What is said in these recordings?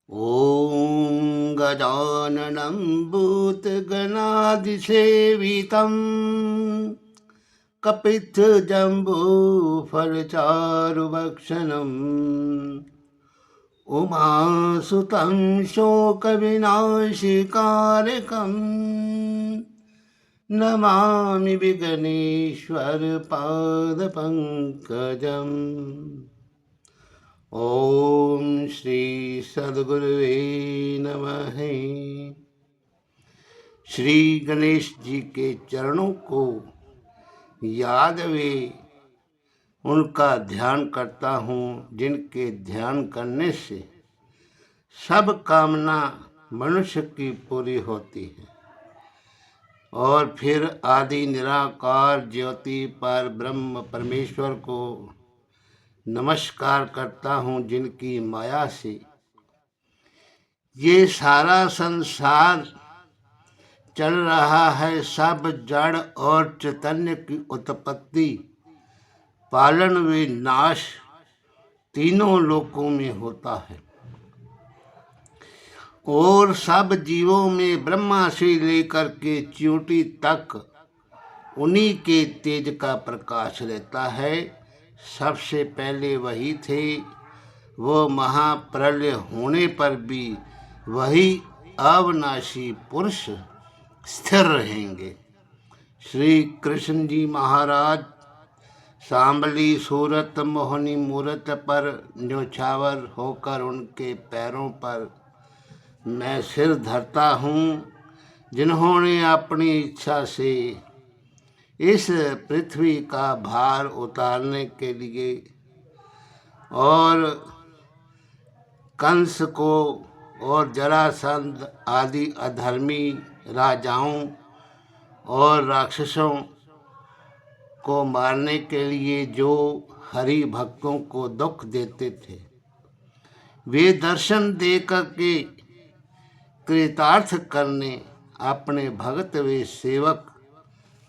ॐ गजाननं भूतगणाधिसेवितं कपित्थजम्बूफलचारुभक्षणम् उमासुतं शोकविनाशकारकम् नमामि विघ्नेश्वरपादपङ्कजम्। ओम श्री सद्गुरुवे नमः। श्री गणेश जी के चरणों को याद वे उनका ध्यान करता हूँ जिनके ध्यान करने से सब कामना मनुष्य की पूरी होती है। और फिर आदि निराकार ज्योति पर ब्रह्म परमेश्वर को नमस्कार करता हूँ जिनकी माया से ये सारा संसार चल रहा है। सब जड़ और चैतन्य की उत्पत्ति, पालन व नाश तीनों लोकों में होता है। और सब जीवों में ब्रह्मा से लेकर के चींटी तक उन्हीं के तेज का प्रकाश रहता है। सबसे पहले वही थे, वो महाप्रलय होने पर भी वही अविनाशी पुरुष स्थिर रहेंगे। श्री कृष्ण जी महाराज सांबली सूरत मोहनी मूरत पर न्योछावर होकर उनके पैरों पर मैं सिर धरता हूँ, जिन्होंने अपनी इच्छा से इस पृथ्वी का भार उतारने के लिए और कंस को और जरासंध आदि अधर्मी राजाओं और राक्षसों को मारने के लिए जो हरि भक्तों को दुख देते थे, वे दर्शन देकर के कृतार्थ करने अपने भगत व सेवक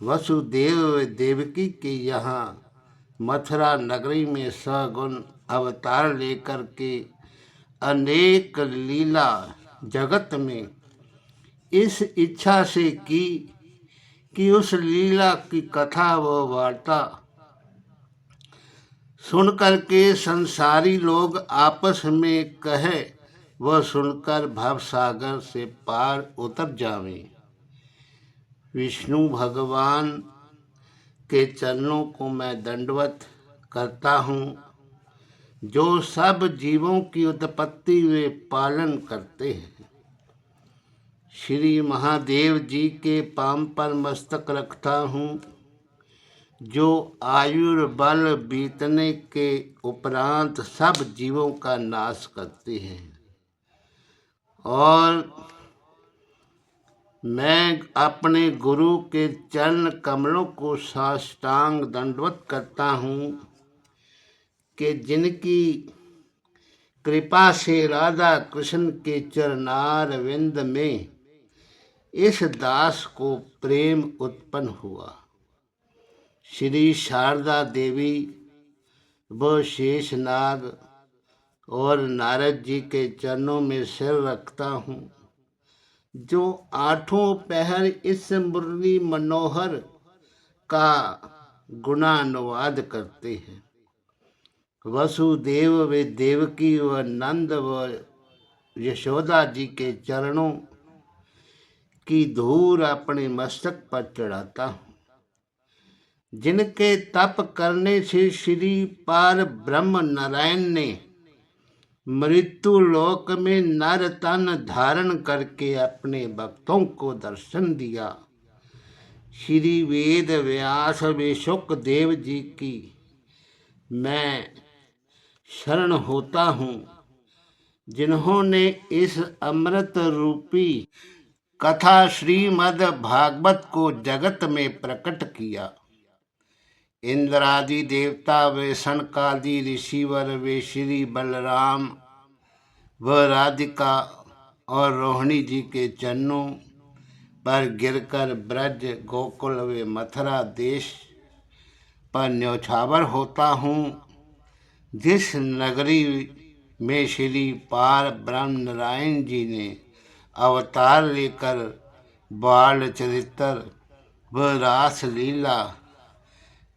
वसुदेव व देवकी के यहाँ मथुरा नगरी में सगुण अवतार लेकर के अनेक लीला जगत में इस इच्छा से की कि उस लीला की कथा व वार्ता सुन करके संसारी लोग आपस में कहे वह सुनकर भवसागर से पार उतर जावें। विष्णु भगवान के चरणों को मैं दंडवत करता हूँ, जो सब जीवों की उत्पत्ति वे पालन करते हैं। श्री महादेव जी के पांव पर मस्तक रखता हूँ, जो आयुर्बल बीतने के उपरांत सब जीवों का नाश करते हैं। और मैं अपने गुरु के चरण कमलों को साष्टांग दंडवत करता हूँ कि जिनकी कृपा से राधा कृष्ण के चरणार विंद में इस दास को प्रेम उत्पन्न हुआ। श्री शारदा देवी व शेषनाग और नारद जी के चरणों में सिर रखता हूँ, जो आठों पहर इस मुरली मनोहर का गुणानुवाद करते हैं। वसुदेव व देवकी व नंद व यशोदा जी के चरणों की धूल अपने मस्तक पर चढ़ाता हूँ, जिनके तप करने से श्री पार ब्रह्म नारायण ने मृत्यु लोक में नर तन धारण करके अपने भक्तों को दर्शन दिया। श्री वेद व्यास व शुकदेव जी की मैं शरण होता हूँ, जिन्होंने इस अमृत रूपी कथा श्रीमद् भागवत को जगत में प्रकट किया। इंद्रादि देवता व सनकादि ऋषिवर वे श्री बलराम व राधिका और रोहिणी जी के चरणों पर गिरकर ब्रज गोकुल व मथुरा देश पर न्योछावर होता हूँ। जिस नगरी में श्री पार ब्रह्म नारायण जी ने अवतार लेकर बाल चरित्र व रास लीला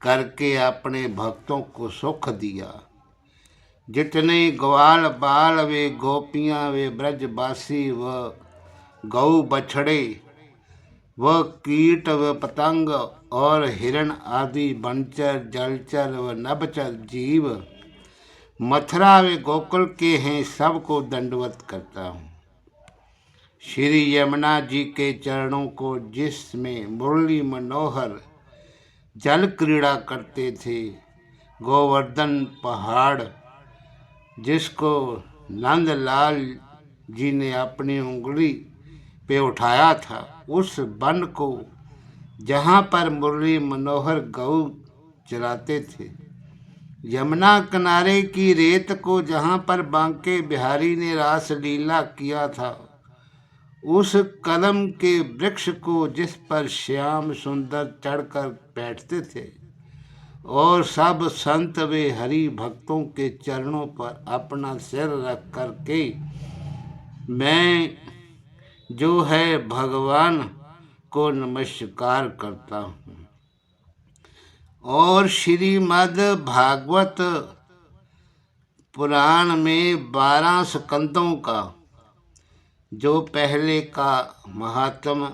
करके अपने भक्तों को सुख दिया। जितने ग्वाल बाल वे गोपियाँ वे ब्रजवासी व गौ बछड़े व कीट व पतंग और हिरण आदि बनचर जलचर व नभचर जीव मथुरा व गोकुल के हैं, सबको दंडवत करता हूँ। श्री यमुना जी के चरणों को जिसमें मुरली मनोहर जल क्रीड़ा करते थे, गोवर्धन पहाड़ जिसको नंदलाल जी ने अपनी उंगली पे उठाया था, उस वन को जहाँ पर मुरली मनोहर गौ चराते थे, यमुना किनारे की रेत को जहाँ पर बांके बिहारी ने रास लीला किया था, उस कदम के वृक्ष को जिस पर श्याम सुंदर चढ़कर बैठते थे और सब संत वे हरि भक्तों के चरणों पर अपना सिर रख कर के मैं जो है भगवान को नमस्कार करता हूँ। और श्रीमद् भागवत पुराण में 12 स्कंदों का जो पहले का महात्म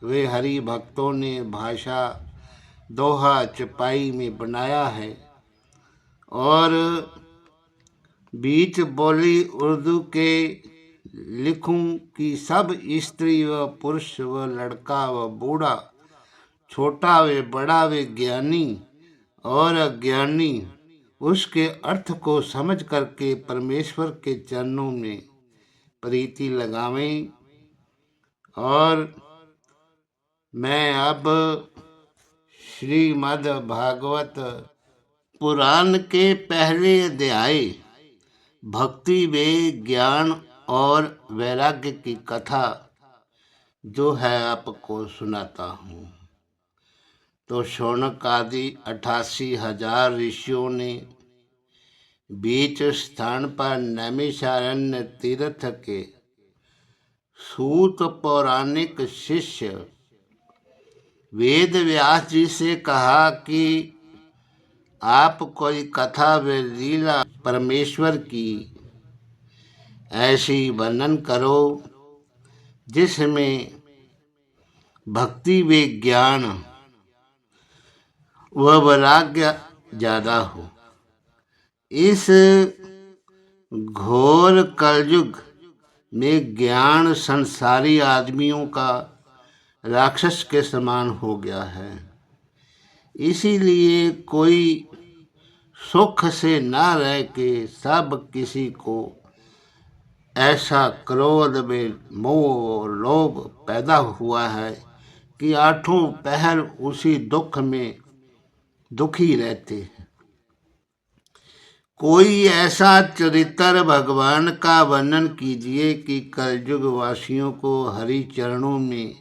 वे हरि भक्तों ने भाषा दोहा चपाई में बनाया है और बीच बोली उर्दू के लिखूं कि सब स्त्री व पुरुष व लड़का व बूढ़ा छोटा व बड़ा व ज्ञानी और अज्ञानी उसके अर्थ को समझ करके परमेश्वर के चरणों में प्रीति लगावें। और मैं अब श्रीमद् भागवत पुराण के पहले अध्याय भक्ति व ज्ञान और वैराग्य की कथा जो है आपको सुनाता हूँ। तो शौनक आदि 88,000 ऋषियों ने बीच स्थान पर नैमिषारण्य तीर्थ के सूत पौराणिक शिष्य वेद व्यास जी से कहा कि आप कोई कथा व लीला परमेश्वर की ऐसी वर्णन करो जिसमें भक्ति व ज्ञान व वैराग्य ज्यादा हो। इस घोर कलयुग में ज्ञान संसारी आदमियों का राक्षस के समान हो गया है, इसीलिए कोई सुख से ना रह के सब किसी को ऐसा क्रोध में मोह और लोभ पैदा हुआ है कि आठों पहर उसी दुख में दुखी रहते हैं। कोई ऐसा चरित्र भगवान का वर्णन कीजिए कि कलयुग वासियों को हरि चरणों में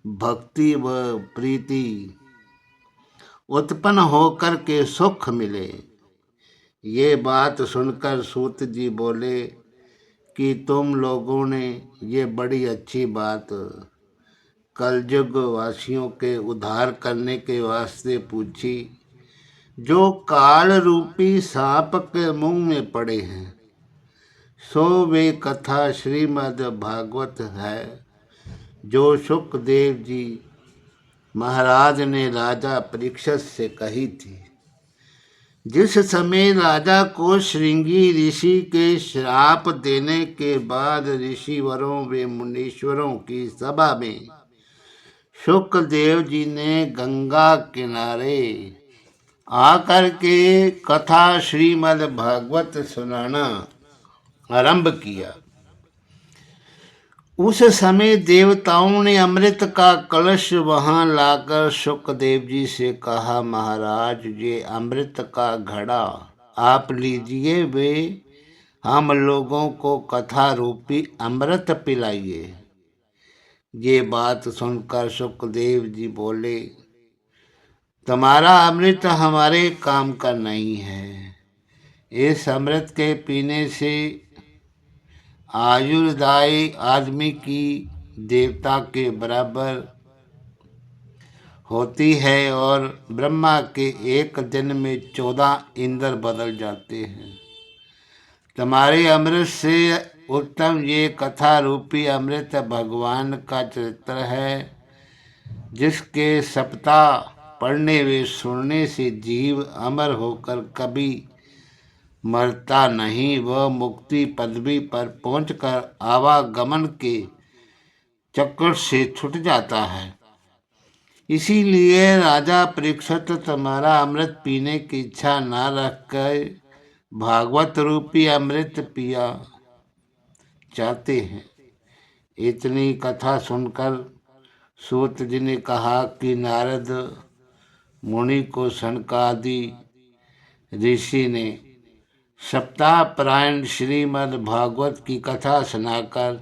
भक्ति व प्रीति उत्पन्न होकर के सुख मिले। ये बात सुनकर सूत जी बोले कि तुम लोगों ने ये बड़ी अच्छी बात कलयुग वासियों के उद्धार करने के वास्ते पूछी, जो काल रूपी सांप के मुंह में पड़े हैं, सो वे कथा श्रीमद् भागवत है जो सुखदेव जी महाराज ने राजा परीक्षित से कही थी। जिस समय राजा को श्रृंगी ऋषि के श्राप देने के बाद ऋषिवरों व मुनीश्वरों की सभा में सुखदेव जी ने गंगा किनारे आकर के कथा श्रीमद् भागवत सुनाना आरंभ किया, उस समय देवताओं ने अमृत का कलश वहां लाकर सुखदेव जी से कहा, महाराज ये अमृत का घड़ा आप लीजिए, वे हम लोगों को कथा रूपी अमृत पिलाइए। ये बात सुनकर सुखदेव जी बोले, तुम्हारा अमृत हमारे काम का नहीं है, इस अमृत के पीने से आयुर्दायी आदमी की देवता के बराबर होती है और ब्रह्मा के एक दिन में 14 इंद्र बदल जाते हैं। तुम्हारे अमृत से उत्तम ये कथा रूपी अमृत भगवान का चरित्र है, जिसके सप्ताह पढ़ने व सुनने से जीव अमर होकर कभी मरता नहीं, वह मुक्ति पदवी पर पहुंचकर आवागमन के चक्कर से छूट जाता है। इसीलिए राजा परीक्षित तुम्हारा अमृत पीने की इच्छा न रखकर भागवत रूपी अमृत पिया चाहते हैं। इतनी कथा सुनकर सूत जी ने कहा कि नारद मुनि को सनकादि ऋषि ने सप्ताह परायण श्रीमद् भागवत की कथा सुनाकर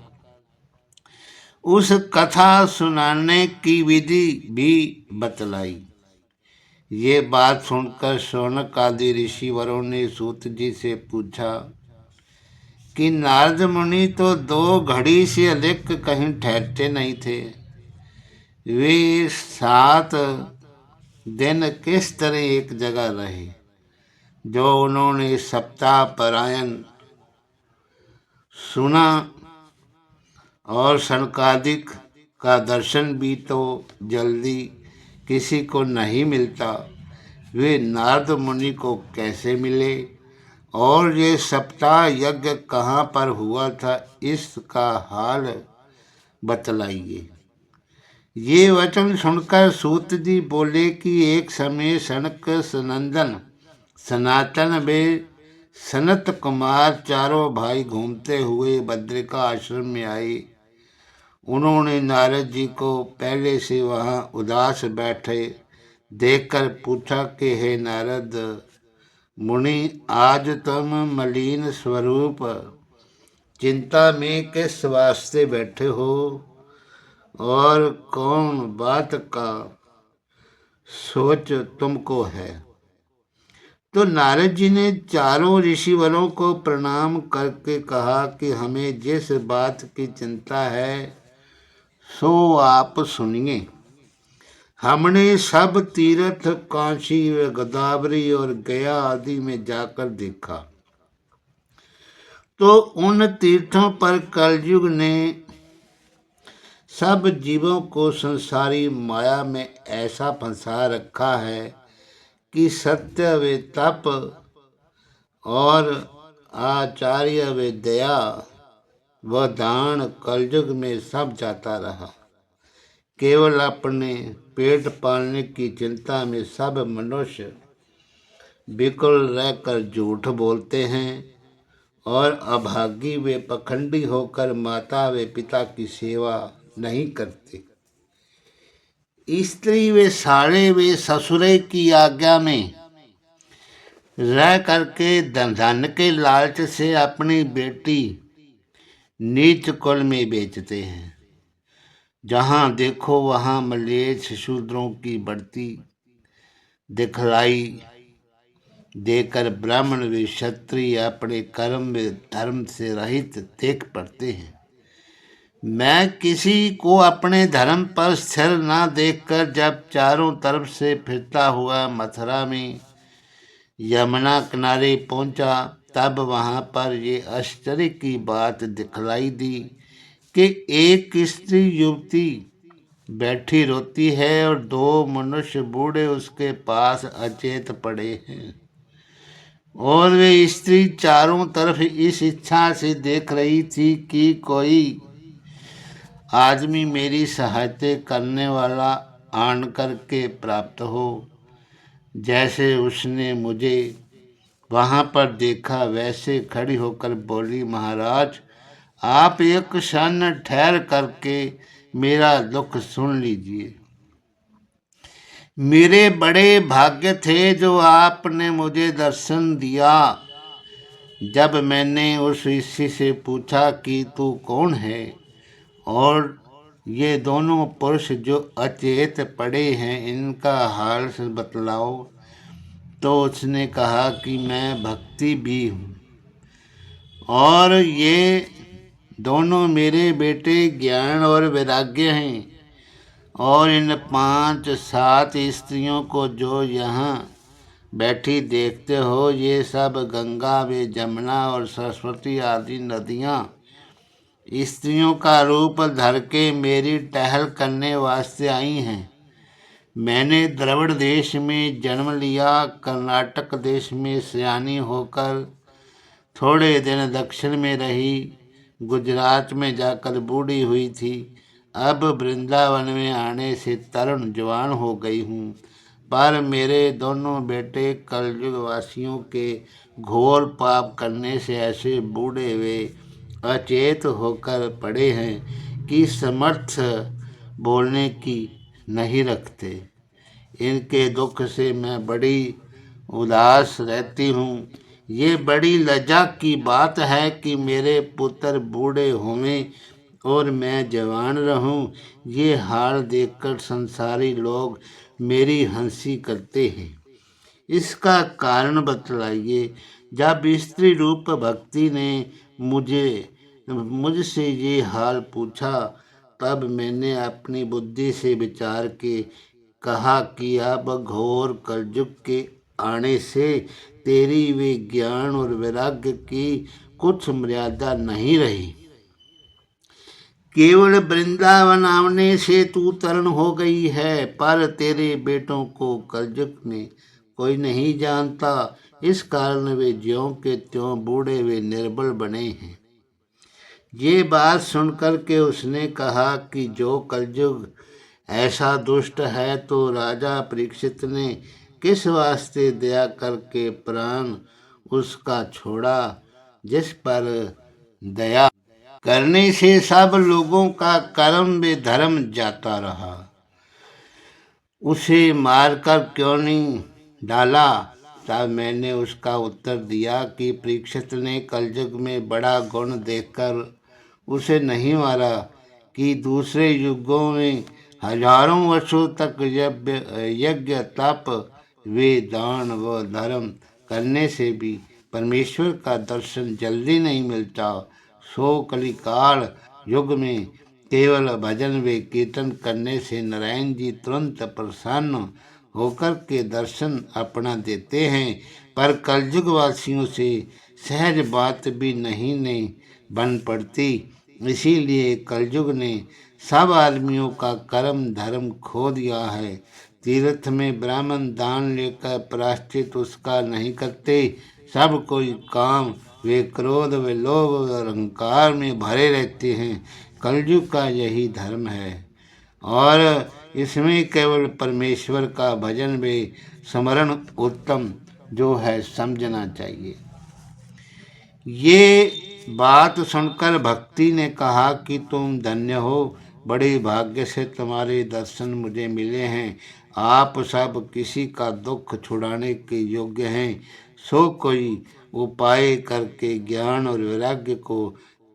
उस कथा सुनाने की विधि भी बतलाई। ये बात सुनकर शौनक आदि ऋषिवरों ने सूत जी से पूछा कि नारद मुनि तो 2 घड़ी से अधिक कहीं ठहरते नहीं थे, वे 7 दिन किस तरह एक जगह रहे, जो उन्होंने सप्ताह परायण सुना और सनकादिक का दर्शन भी तो जल्दी किसी को नहीं मिलता, वे नारद मुनि को कैसे मिले और ये सप्ताह यज्ञ कहाँ पर हुआ था, इसका हाल बतलाइए। ये वचन सुनकर सूत जी बोले कि एक समय सनक सनंदन सनातन में सनत कुमार चारों भाई घूमते हुए बद्रिका आश्रम में आए। उन्होंने नारद जी को पहले से वहाँ उदास बैठे देखकर पूछा कि हे नारद मुनि, आज तुम मलिन स्वरूप चिंता में किस वास्ते बैठे हो और कौन बात का सोच तुमको है। तो नारद जी ने चारों ऋषिवरों को प्रणाम करके कहा कि हमें जिस बात की चिंता है सो आप सुनिए। हमने सब तीर्थ काशी व गोदावरी और गया आदि में जाकर देखा, तो उन तीर्थों पर कलयुग ने सब जीवों को संसारी माया में ऐसा फंसा रखा है कि सत्य व तप और आचार्य व दया व दान कलयुग में सब जाता रहा। केवल अपने पेट पालने की चिंता में सब मनुष्य विकल रहकर झूठ बोलते हैं और अभागी वे पखंडी होकर माता व पिता की सेवा नहीं करते। स्त्री वे साड़े वे ससुरे की आज्ञा में रह करके धन के लालच से अपनी बेटी नीच कुल में बेचते हैं। जहाँ देखो वहाँ मलेच्छ शूद्रों की बढ़ती दिखलाई देकर ब्राह्मण व क्षत्रिय अपने कर्म व धर्म से रहित देख पड़ते हैं। मैं किसी को अपने धर्म पर स्थिर न देखकर जब चारों तरफ से फिरता हुआ मथुरा में यमुना किनारे पहुंचा, तब वहाँ पर ये आश्चर्य की बात दिखलाई दी कि एक स्त्री युवती बैठी रोती है और 2 मनुष्य बूढ़े उसके पास अचेत पड़े हैं और वे स्त्री चारों तरफ इस इच्छा से देख रही थी कि कोई आदमी मेरी सहायता करने वाला आन करके प्राप्त हो। जैसे उसने मुझे वहाँ पर देखा वैसे खड़ी होकर बोली, महाराज आप एक क्षण ठहर करके मेरा दुख सुन लीजिए। मेरे बड़े भाग्य थे जो आपने मुझे दर्शन दिया। जब मैंने उस ऋषि से पूछा कि तू कौन है और ये दोनों पुरुष जो अचेत पड़े हैं इनका हाल से बतलाओ, तो उसने कहा कि मैं भक्ति भी हूँ और ये दोनों मेरे बेटे ज्ञान और वैराग्य हैं, और इन 5-7 स्त्रियों को जो यहाँ बैठी देखते हो, ये सब गंगा व जमुना और सरस्वती आदि नदियाँ स्त्रियों का रूप धर के मेरी टहल करने वास्ते आई हैं। मैंने द्रविड़ देश में जन्म लिया, कर्नाटक देश में सयानी होकर थोड़े दिन दक्षिण में रही, गुजरात में जाकर बूढ़ी हुई थी। अब वृंदावन में आने से तरुण जवान हो गई हूँ, पर मेरे दोनों बेटे कलयुग वासियों के घोर पाप करने से ऐसे बूढ़े वे अचेत होकर पड़े हैं कि समर्थ बोलने की नहीं रखते। इनके दुख से मैं बड़ी उदास रहती हूँ। ये बड़ी लज्जा की बात है कि मेरे पुत्र बूढ़े होवें और मैं जवान रहूं। ये हाल देखकर संसारी लोग मेरी हंसी करते हैं। इसका कारण बतलाइए। जब स्त्री रूप भक्ति ने मुझसे ये हाल पूछा, तब मैंने अपनी बुद्धि से विचार के कहा कि अब घोर कलयुग के आने से तेरी वे ज्ञान और वैराग्य की कुछ मर्यादा नहीं रही। केवल वृंदावन आने से तू तरण हो गई है, पर तेरे बेटों को कलयुग में कोई नहीं जानता। इस कारण वे ज्यों के त्यों बूढ़े वे निर्बल बने हैं। ये बात सुनकर के उसने कहा कि जो कलयुग ऐसा दुष्ट है, तो राजा परीक्षित ने किस वास्ते दया करके प्राण उसका छोड़ा, जिस पर दया करने से सब लोगों का कर्म व धर्म जाता रहा। उसे मारकर क्यों नहीं डाला? तब मैंने उसका उत्तर दिया कि परीक्षित ने कलयुग में बड़ा गुण देखकर उसे नहीं मारा, कि दूसरे युगों में हजारों वर्षों तक यज्ञ तप वे दान व धर्म करने से भी परमेश्वर का दर्शन जल्दी नहीं मिलता। सो कलिकाल युग में केवल भजन व कीर्तन करने से नारायण जी तुरंत प्रसन्न होकर के दर्शन अपना देते हैं, पर कलयुग वासियों से सहज बात भी नहीं बन पड़ती। इसीलिए कलयुग ने सब आदमियों का कर्म धर्म खो दिया है। तीर्थ में ब्राह्मण दान लेकर प्रायश्चित उसका नहीं करते। सब कोई काम वे क्रोध व लोभ व अहंकार में भरे रहते हैं। कलयुग का यही धर्म है, और इसमें केवल परमेश्वर का भजन व स्मरण उत्तम जो है समझना चाहिए। ये बात सुनकर भक्ति ने कहा कि तुम धन्य हो, बड़े भाग्य से तुम्हारे दर्शन मुझे मिले हैं। आप सब किसी का दुख छुड़ाने के योग्य हैं। सो कोई उपाय करके ज्ञान और वैराग्य को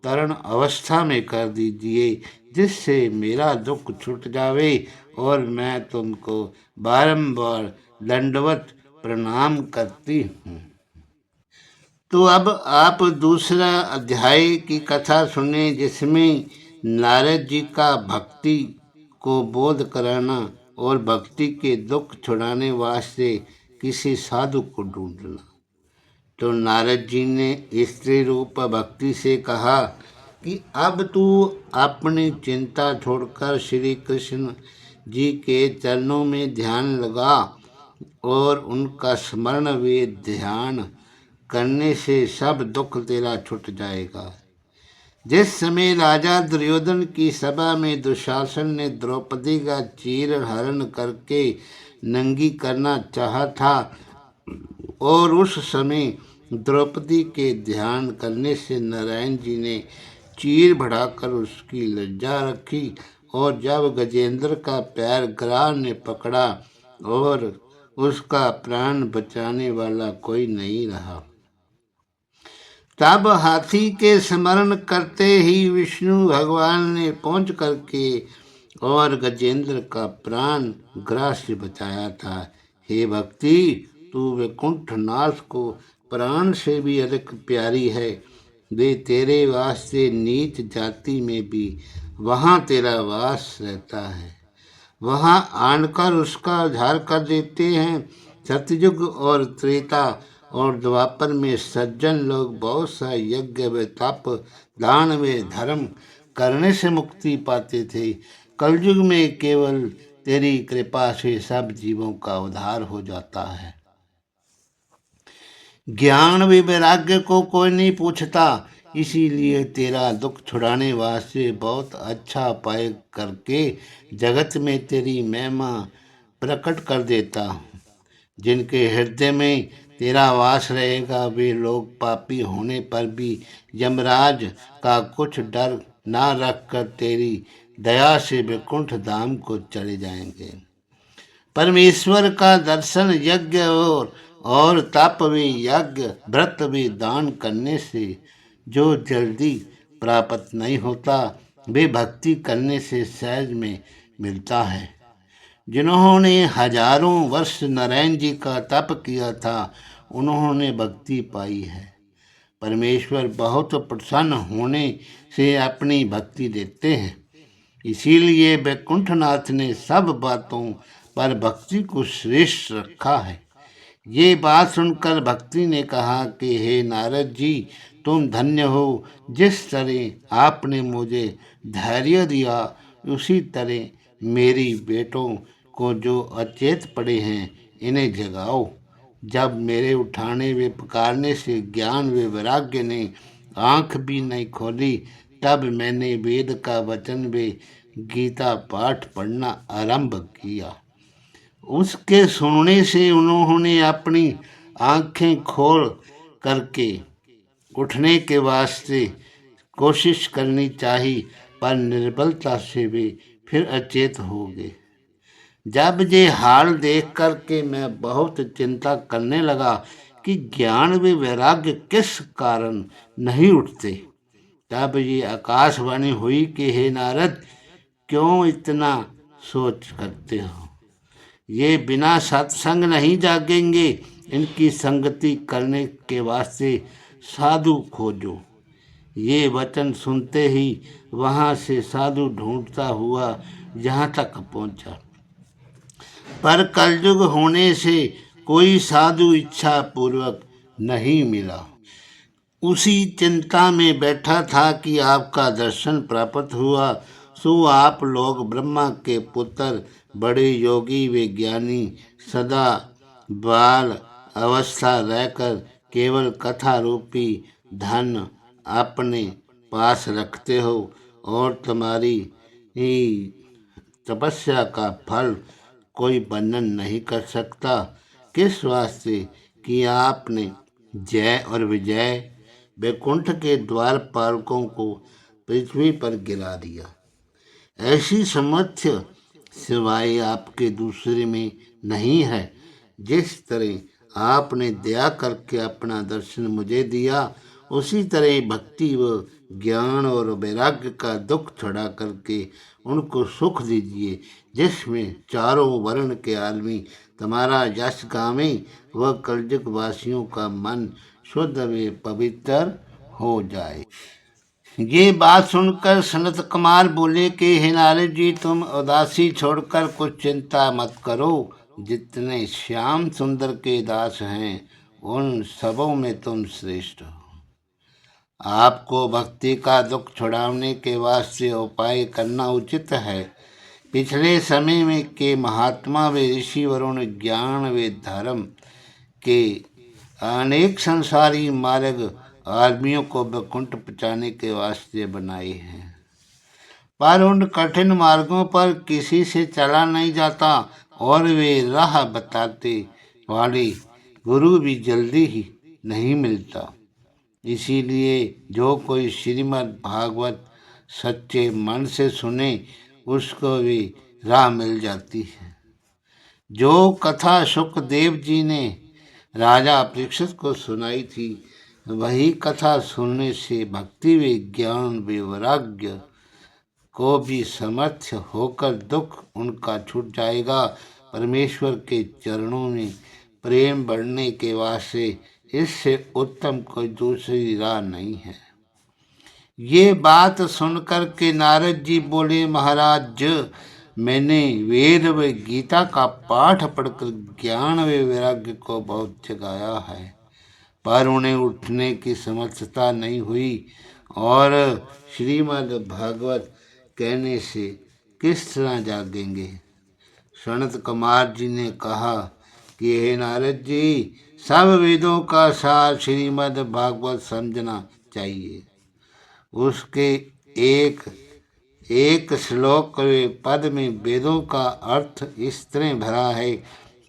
तरण अवस्था में कर दीजिए, जिससे मेरा दुख छूट जावे और मैं तुमको बारंबार दंडवत प्रणाम करती हूँ। तो अब आप दूसरा अध्याय की कथा सुने, जिसमें नारद जी का भक्ति को बोध कराना और भक्ति के दुख छुड़ाने वास्ते किसी साधु को ढूंढना। तो नारद जी ने स्त्री रूप भक्ति से कहा कि अब तू अपनी चिंता छोड़कर श्री कृष्ण जी के चरणों में ध्यान लगा, और उनका स्मरण वे ध्यान करने से सब दुख तेरा छूट जाएगा। जिस समय राजा दुर्योधन की सभा में दुशासन ने द्रौपदी का चीर हरण करके नंगी करना चाहा था, और उस समय द्रौपदी के ध्यान करने से नारायण जी ने चीर बढ़ाकर उसकी लज्जा रखी, और जब गजेंद्र का पैर ग्राह ने पकड़ा और उसका प्राण बचाने वाला कोई नहीं रहा, तब हाथी के स्मरण करते ही विष्णु भगवान ने पहुंच करके और गजेंद्र का प्राण ग्रास से बचाया था। हे भक्ति, तू वैकुंठ नाथ को प्राण से भी अधिक प्यारी है। वे तेरे वास्ते नीच जाति में भी वहाँ तेरा वास रहता है, वहाँ आनकर उसका उद्धार कर देते हैं। सतयुग और त्रेता और द्वापर में सज्जन लोग बहुत सा यज्ञ व तप, दान व धर्म करने से मुक्ति पाते थे। कलयुग में केवल तेरी कृपा से सब जीवों का उद्धार हो जाता है। ज्ञान व वैराग्य को कोई नहीं पूछता, इसीलिए तेरा दुख छुड़ाने वास्ते बहुत अच्छा उपाय करके जगत में तेरी महिमा प्रकट कर देता हूँ। जिनके हृदय में तेरा वास रहेगा वे लोग पापी होने पर भी यमराज का कुछ डर ना रखकर तेरी दया से वैकुंठ धाम को चले जाएंगे। परमेश्वर का दर्शन यज्ञ और तप भी, यज्ञ व्रत भी, दान करने से जो जल्दी प्राप्त नहीं होता वे भक्ति करने से सहज में मिलता है। जिन्होंने हजारों वर्ष नारायण जी का तप किया था उन्होंने भक्ति पाई है। परमेश्वर बहुत प्रसन्न होने से अपनी भक्ति देते हैं, इसीलिए वैकुंठनाथ ने सब बातों पर भक्ति को श्रेष्ठ रखा है। ये बात सुनकर भक्ति ने कहा कि हे नारद जी, तुम धन्य हो। जिस तरह आपने मुझे धैर्य दिया उसी तरह मेरी बेटों को जो अचेत पड़े हैं इन्हें जगाओ। जब मेरे उठाने व पुकारने से ज्ञान व वैराग्य ने आंख भी नहीं खोली तब मैंने वेद का वचन व गीता पाठ पढ़ना आरंभ किया। उसके सुनने से उन्होंने अपनी आंखें खोल करके उठने के वास्ते कोशिश करनी चाहिए, पर निर्बलता से वे फिर अचेत हो गए। जब ये हाल देख कर के मैं बहुत चिंता करने लगा कि ज्ञान व वैराग्य किस कारण नहीं उठते, तब ये आकाशवाणी हुई कि हे नारद, क्यों इतना सोच करते हो? ये बिना सत्संग नहीं जागेंगे, इनकी संगति करने के वास्ते साधु खोजो। ये वचन सुनते ही वहाँ से साधु ढूंढता हुआ यहाँ तक पहुँचा, पर कलयुग होने से कोई साधु इच्छा पूर्वक नहीं मिला। उसी चिंता में बैठा था कि आपका दर्शन प्राप्त हुआ। सो आप लोग ब्रह्मा के पुत्र, बड़े योगी व ज्ञानी, सदा बाल अवस्था रहकर केवल कथा रूपी धन अपने पास रखते हो और तुम्हारी ही तपस्या का फल कोई वर्णन नहीं कर सकता। किस वास्ते कि आपने जय और विजय वैकुंठ के द्वारपालकों को पृथ्वी पर गिरा दिया। ऐसी सामर्थ्य सिवाय आपके दूसरे में नहीं है। जिस तरह आपने दया करके अपना दर्शन मुझे दिया, उसी तरह भक्ति व ज्ञान और वैराग्य का दुख छुड़ा करके उनको सुख दीजिए, जिसमें चारों वर्ण के आदमी तुम्हारा यश गावें व कलयुग वासियों का मन शुद्ध व पवित्र हो जाए। ये बात सुनकर सनत कुमार बोले कि हे नारद जी, तुम उदासी छोड़कर कुछ चिंता मत करो। जितने श्याम सुंदर के दास हैं उन सबों में तुम श्रेष्ठ हो। आपको भक्ति का दुख छुड़ाने के वास्ते उपाय करना उचित है। पिछले समय में के महात्मा व ऋषिवरों ने ज्ञान व धर्म के अनेक संसारी मार्ग आदमियों को वैकुंठ पहुँचाने के वास्ते बनाए हैं, पर उन कठिन मार्गों पर किसी से चला नहीं जाता और वे राह बताते वाले गुरु भी जल्दी ही नहीं मिलता। इसीलिए जो कोई श्रीमद् भागवत सच्चे मन से सुने उसको भी राह मिल जाती है। जो कथा सुखदेव जी ने राजा परीक्षित को सुनाई थी, वही कथा सुनने से भक्ति व ज्ञान व वैराग्य को भी समर्थ होकर दुख उनका छूट जाएगा। परमेश्वर के चरणों में प्रेम बढ़ने के वास्ते इससे उत्तम कोई दूसरी राह नहीं है। ये बात सुनकर के नारद जी बोले, महाराज मैंने वेद व गीता का पाठ पढ़कर ज्ञान व वैराग्य को बहुत जगाया है, पर उन्हें उठने की समर्थता नहीं हुई और श्रीमद् भागवत कहने से किस तरह जागेंगे। सनत कुमार जी ने कहा कि हे नारद जी, सब वेदों का सार श्रीमद् भागवत समझना चाहिए। उसके एक एक श्लोक व पद में वेदों का अर्थ इस तरह भरा है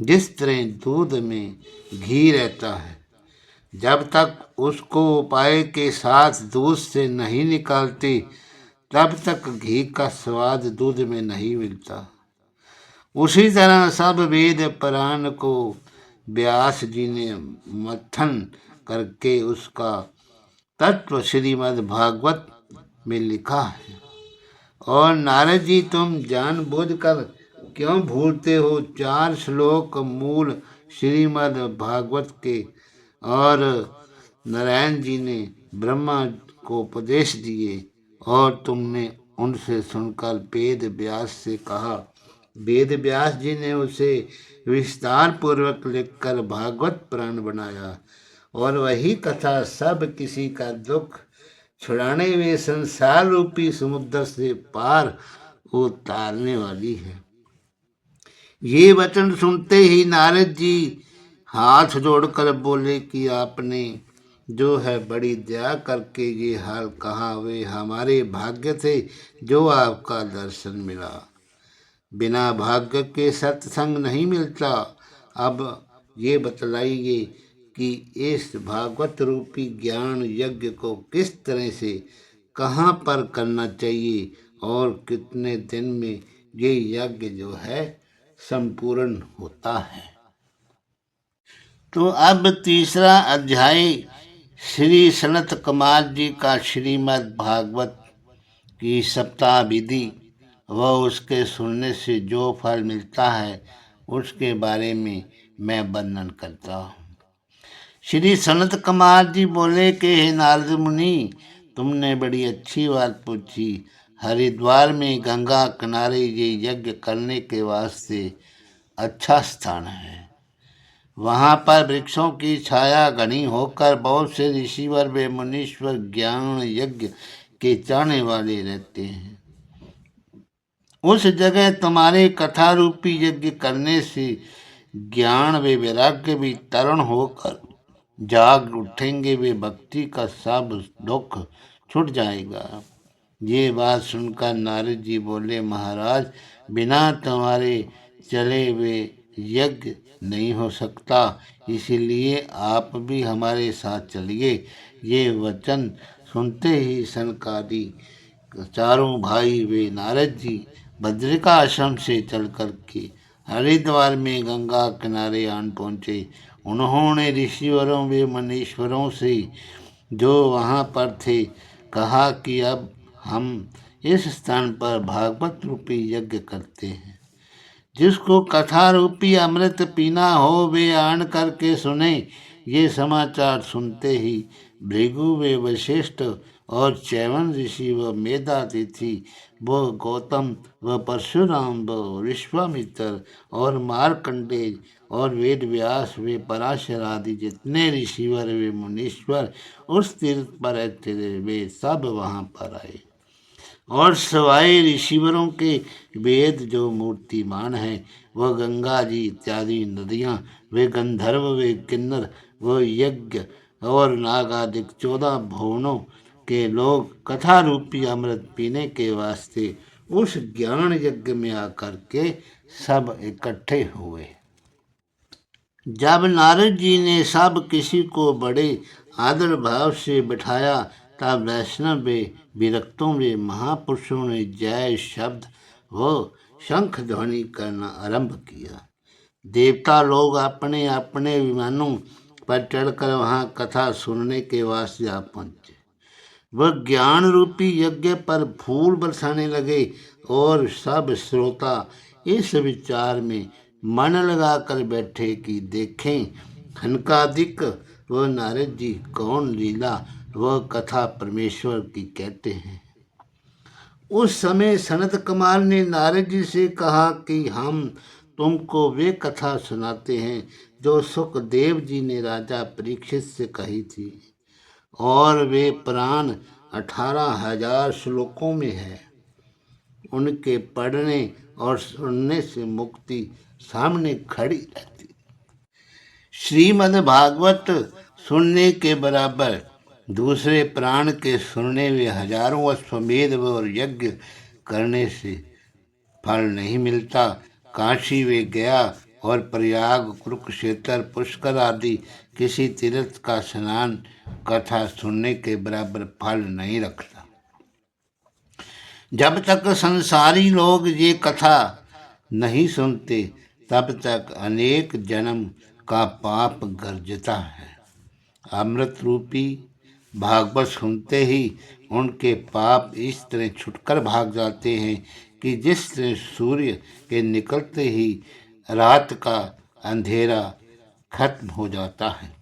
जिस तरह दूध में घी रहता है। जब तक उसको उपाय के साथ दूध से नहीं निकालते तब तक घी का स्वाद दूध में नहीं मिलता। उसी तरह सब वेद पुराण को व्यास जी ने मंथन करके उसका तत्व श्रीमद् भागवत में लिखा है। और नारद जी, तुम जानबूझकर क्यों भूलते हो? 4 श्लोक मूल श्रीमद् भागवत के और नारायण जी ने ब्रह्मा को उपदेश दिए और तुमने उनसे सुनकर वेद व्यास से कहा। वेद व्यास जी ने उसे विस्तार पूर्वक लिखकर भागवत पुराण बनाया और वही कथा सब किसी का दुख छुड़ाने में संसार रूपी समुद्र से पार उतारने वाली है। ये वचन सुनते ही नारद जी हाथ जोड़कर बोले कि आपने जो है बड़ी दया करके ये हाल कहा, वे हमारे भाग्य थे जो आपका दर्शन मिला। बिना भाग्य के सत्संग नहीं मिलता। अब ये बतलाइए कि इस भागवत रूपी ज्ञान यज्ञ को किस तरह से कहाँ पर करना चाहिए और कितने दिन में ये यज्ञ जो है संपूर्ण होता है। तो अब तीसरा अध्याय श्री सनत कुमार जी का श्रीमद् भागवत की सप्ताह विधि व उसके सुनने से जो फल मिलता है उसके बारे में मैं वर्णन करता हूँ। श्री सनत कुमार जी बोले कि हे नारद मुनि, तुमने बड़ी अच्छी बात पूछी। हरिद्वार में गंगा किनारे ये यज्ञ करने के वास्ते अच्छा स्थान है। वहाँ पर वृक्षों की छाया घनी होकर बहुत से ऋषिवर व मुनीश्वर ज्ञान यज्ञ के चाहने वाले रहते हैं। उस जगह तुम्हारे कथा रूपी यज्ञ करने से ज्ञान व वैराग्य भी तरण होकर जाग उठेंगे, वे भक्ति का सब दुख छूट जाएगा। ये बात सुनकर नारद जी बोले, महाराज बिना तुम्हारे चले वे यज्ञ नहीं हो सकता, इसीलिए आप भी हमारे साथ चलिए। ये वचन सुनते ही सनकादि चारों भाई वे नारद जी बद्रिका आश्रम से चल कर के हरिद्वार में गंगा किनारे आन पहुँचे। उन्होंने ऋषिवरों व मुनीश्वरों से जो वहाँ पर थे कहा कि अब हम इस स्थान पर भागवत रूपी यज्ञ करते हैं। जिसको कथा रूपी अमृत पीना हो वे आन करके सुने। ये समाचार सुनते ही भृगु व वशिष्ठ और चैवन ऋषि व मेधातिथि व गौतम व परशुराम व विश्वामित्र और मार्कंडेय और वेद व्यास वे पराशर आदि जितने ऋषिवर वे मुनीश्वर उस तीर्थ पर रहते थे वे सब वहाँ पर आए। और सवाई ऋषिवरों के वेद जो मूर्तिमान हैं वह गंगा जी इत्यादि नदियाँ, वे गंधर्व वे किन्नर व यज्ञ और नाग आदि 14 भुवनों के लोग कथा रूपी अमृत पीने के वास्ते उस ज्ञान यज्ञ में आकर के सब इकट्ठे हुए। जब नारद जी ने सब किसी को बड़े आदर भाव से बिठाया तब वैष्णव वे विरक्तों वे महापुरुषों ने जय शब्द व शंख ध्वनि करना आरंभ किया। देवता लोग अपने अपने विमानों पर चढ़कर वहाँ कथा सुनने के वास्ते आ पहुँचे। वह ज्ञान रूपी यज्ञ पर फूल बरसाने लगे और सब श्रोता इस विचार में मन लगाकर बैठे कि देखें खनकादिक व नारद जी कौन लीला वह कथा परमेश्वर की कहते हैं। उस समय सनत कुमार ने नारद जी से कहा कि हम तुमको वे कथा सुनाते हैं जो सुखदेव जी ने राजा परीक्षित से कही थी, और वे पुराण 18,000 श्लोकों में है। उनके पढ़ने और सुनने से मुक्ति सामने खड़ी रहती। श्रीमद् भागवत सुनने के बराबर दूसरे प्राण के सुनने में हजारों अश्वमेध और यज्ञ करने से फल नहीं मिलता। काशी वे गया और प्रयाग, कुरुक्षेत्र, पुष्कर आदि किसी तीर्थ का स्नान कथा सुनने के बराबर फल नहीं रखता। जब तक संसारी लोग ये कथा नहीं सुनते तब तक अनेक जन्म का पाप गर्जता है। अमृत रूपी भागवत सुनते ही उनके पाप इस तरह छुटकर भाग जाते हैं कि जिस तरह सूर्य के निकलते ही रात का अंधेरा खत्म हो जाता है।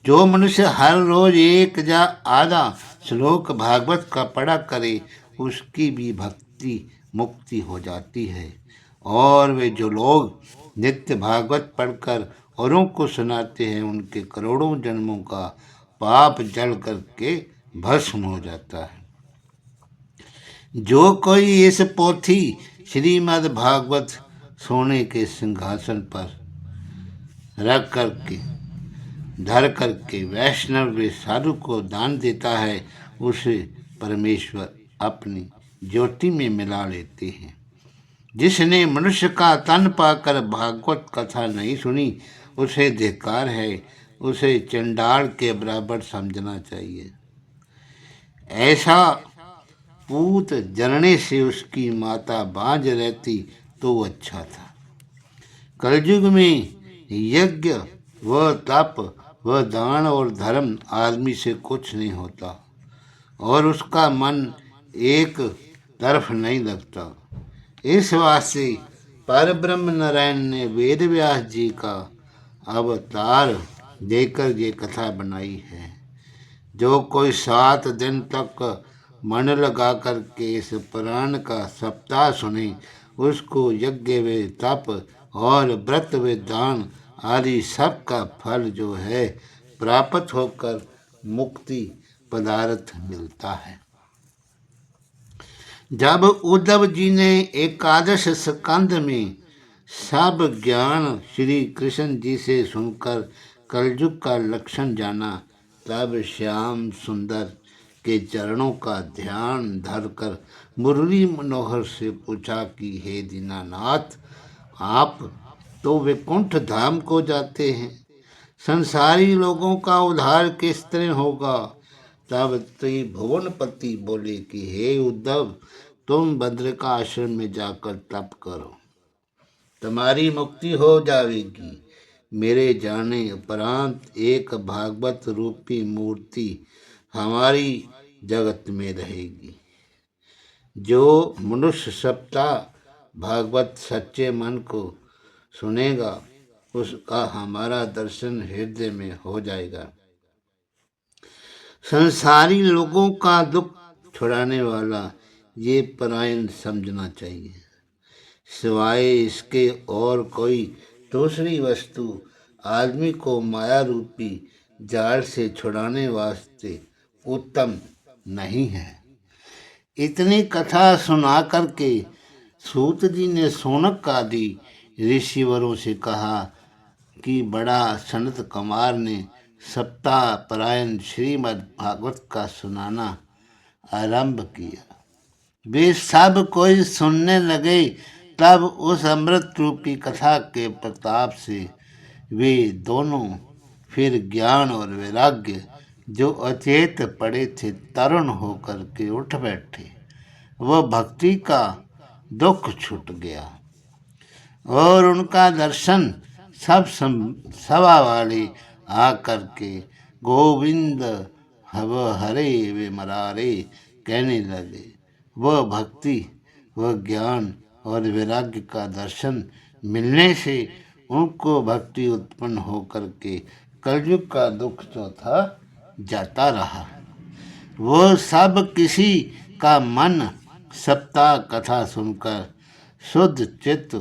जो मनुष्य हर रोज एक या आधा श्लोक भागवत का पढ़ा करे उसकी भी भक्ति मुक्ति हो जाती है। और वे जो लोग नित्य भागवत पढ़कर औरों को सुनाते हैं उनके करोड़ों जन्मों का पाप जल करके भस्म हो जाता है। जो कोई इस पोथी श्रीमद् भागवत सोने के सिंहासन पर रख करके धर करके वैष्णव वे साधु को दान देता है उसे परमेश्वर अपनी ज्योति में मिला लेते हैं। जिसने मनुष्य का तन पाकर भागवत कथा नहीं सुनी उसे धिक्कार है, उसे चंडाल के बराबर समझना चाहिए। ऐसा पूत जनने से उसकी माता बांझ रहती तो अच्छा था। कलयुग में यज्ञ व तप व दान और धर्म आदमी से कुछ नहीं होता और उसका मन एक तरफ नहीं लगता। इस वास्ते परब्रह्म नारायण ने वेद व्यास जी का अवतार देकर ये कथा बनाई है। जो कोई 7 दिन तक मन लगा करके इस पुराण का सप्ताह सुने उसको यज्ञ व तप और व्रत व दान आदि सब का फल जो है प्राप्त होकर मुक्ति पदार्थ मिलता है। जब उद्धव जी ने एकादश स्कंद में सब ज्ञान श्री कृष्ण जी से सुनकर कलयुग का लक्षण जाना तब श्याम सुंदर के चरणों का ध्यान धरकर मुरली मनोहर से पूछा कि हे दीनानाथ, आप तो वैकुंठ धाम को जाते हैं, संसारी लोगों का उद्धार किस तरह होगा? तब त्रिभुवनपति बोले कि हे उद्धव, तुम बद्रिका आश्रम में जाकर तप करो, तुम्हारी मुक्ति हो जाएगी। मेरे जाने उपरांत एक भागवत रूपी मूर्ति हमारी जगत में रहेगी। जो मनुष्य सप्ताह भागवत सच्चे मन को सुनेगा उसका हमारा दर्शन हृदय में हो जाएगा। संसारी लोगों का दुख छुड़ाने वाला ये परायण समझना चाहिए। सिवाय इसके और कोई दूसरी वस्तु आदमी को माया रूपी जाल से छुड़ाने वास्ते उत्तम नहीं है। इतनी कथा सुना करके सूत जी ने सोनक आदि ऋषिवरों से कहा कि बड़ा सनत कुमार ने सप्ताह परायण श्रीमद् भागवत का सुनाना आरंभ किया। वे सब कोई सुनने लगे। तब उस अमृत रूपी कथा के प्रताप से वे दोनों फिर ज्ञान और वैराग्य जो अचेत पड़े थे तरुण होकर के उठ बैठे। वह भक्ति का दुख छूट गया और उनका दर्शन सब सभा वाले आकर के गोविंद हव हरे वे मरारे कहने लगे। वह भक्ति वह ज्ञान और वैराग्य का दर्शन मिलने से उनको भक्ति उत्पन्न होकर के कलयुग का दुख जो था जाता रहा। वो सब किसी का मन सप्ताह कथा सुनकर शुद्ध चित्त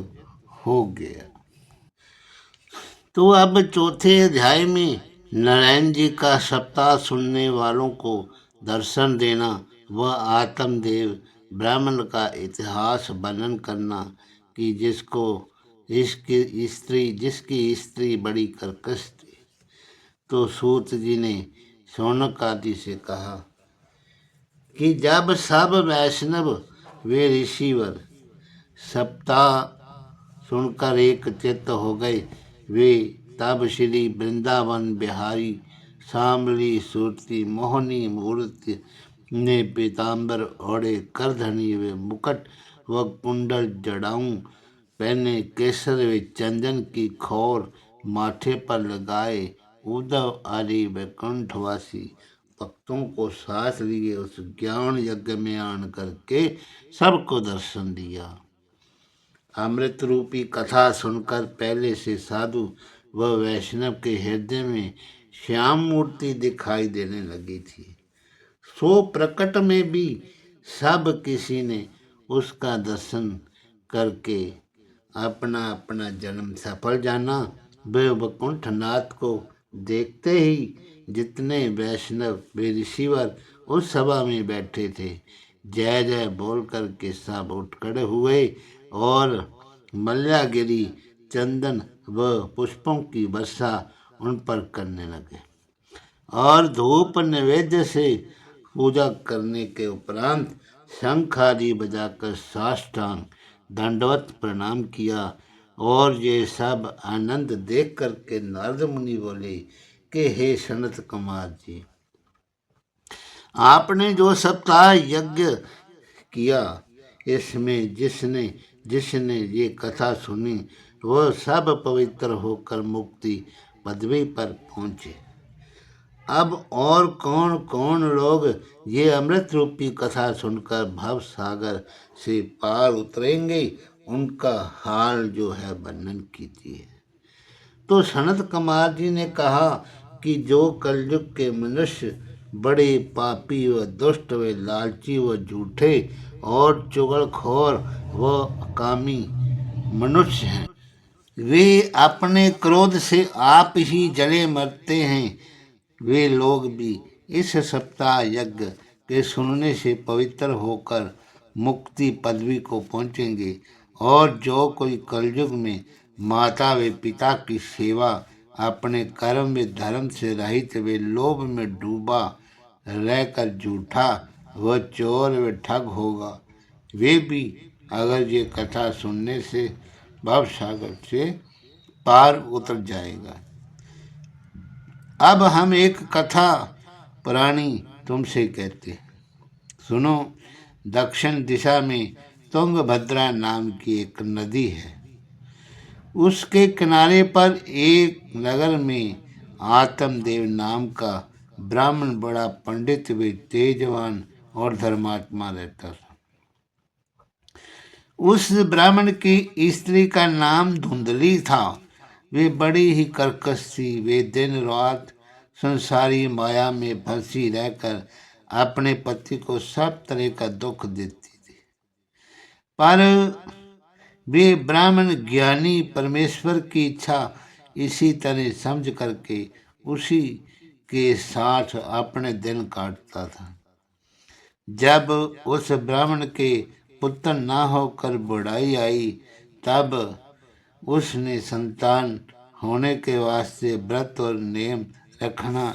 हो गया। तो अब चौथे अध्याय में नारायण जी का सप्ताह सुनने वालों को दर्शन देना व आत्मदेव ब्राह्मण का इतिहास वर्णन करना कि जिसकी स्त्री बड़ी कर्कश थी। तो सूत जी ने शौनक आदि से कहा कि जब सब वैष्णव वे ऋषिवर सप्ताह सुनकर एक चित्त हो गए, वे तब श्री वृंदावन बिहारी सांबली सूरती मोहनी मूर्ति ने पीताम्बर ओढ़े करधनी व मुकुट व कुंडल जड़ाऊं पहने, केसर व चंदन की खोर माथे पर लगाए, उद्धव आदि वैकुंठवासी भक्तों को साथ लिए उस ज्ञान यज्ञ में आन करके सबको दर्शन दिया। अमृत रूपी कथा सुनकर पहले से साधु व वैष्णव के हृदय में श्याम मूर्ति दिखाई देने लगी थी। सो प्रकट में भी सब किसी ने उसका दर्शन करके अपना अपना जन्म सफल जाना। वे वैकुंठनाथ को देखते ही जितने वैष्णव वे ऋषिवर उस सभा में बैठे थे, जय जय बोल करके सब उठ खड़े हुए और मल्यागिरी चंदन व पुष्पों की वर्षा उन पर करने लगे और धूप नैवेद्य से पूजा करने के उपरांत शंख आदि बजाकर साष्टांग दंडवत प्रणाम किया। और ये सब आनंद देख करके नारद मुनि बोले कि हे सनत कुमार जी, आपने जो सप्ताह यज्ञ किया, इसमें जिसने जिसने ये कथा सुनी वह सब पवित्र होकर मुक्ति पदवी पर पहुँचे। अब और कौन कौन लोग ये अमृत रूपी कथा सुनकर भव सागर से पार उतरेंगे, उनका हाल जो है वर्णन कीजिए। तो सनत कुमार जी ने कहा कि जो कलयुग के मनुष्य बड़े पापी व दुष्ट व लालची व झूठे और चुगलखोर व कामी मनुष्य हैं, वे अपने क्रोध से आप ही जले मरते हैं, वे लोग भी इस सप्ताह यज्ञ के सुनने से पवित्र होकर मुक्ति पदवी को पहुँचेंगे। और जो कोई कलयुग में माता व पिता की सेवा अपने कर्म व धर्म से रहित वे लोभ में डूबा रहकर झूठा व चोर व ठग होगा, वे भी अगर ये कथा सुनने से भव सागर से पार उतर जाएगा। अब हम एक कथा पुरानी तुमसे कहते हैं, सुनो। दक्षिण दिशा में तुंगभद्रा नाम की एक नदी है। उसके किनारे पर एक नगर में आत्मदेव नाम का ब्राह्मण बड़ा पंडित व तेजवान और धर्मात्मा रहता था। उस ब्राह्मण की स्त्री का नाम धुंधली था। वे बड़ी ही कर्कश थी। वे दिन रात संसारी माया में फंसी रहकर अपने पति को सब तरह का दुख देती थी। पर वे ब्राह्मण ज्ञानी परमेश्वर की इच्छा इसी तरह समझ करके उसी के साथ अपने दिन काटता था। जब उस ब्राह्मण के पुत्र ना होकर बुढ़ाई आई, तब उसने संतान होने के वास्ते व्रत और नियम रखना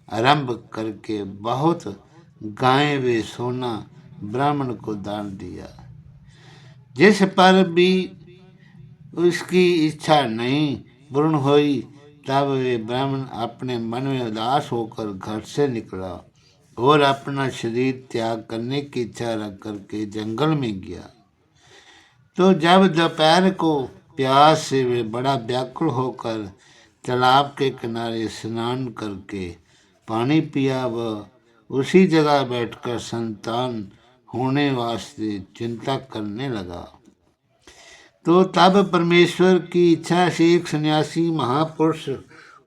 आरंभ करके बहुत गाय व सोना ब्राह्मण को दान दिया। जिस पर भी उसकी इच्छा नहीं पूर्ण हुई, तब वे ब्राह्मण अपने मन में उदास होकर घर से निकला और अपना शरीर त्याग करने की इच्छा रख करके जंगल में गया। तो जब दोपहर को प्यास से वे बड़ा व्याकुल होकर तालाब के किनारे स्नान करके पानी पिया व उसी जगह बैठकर संतान होने वास्ते चिंता करने लगा। तो तब परमेश्वर की इच्छा से एक सन्यासी महापुरुष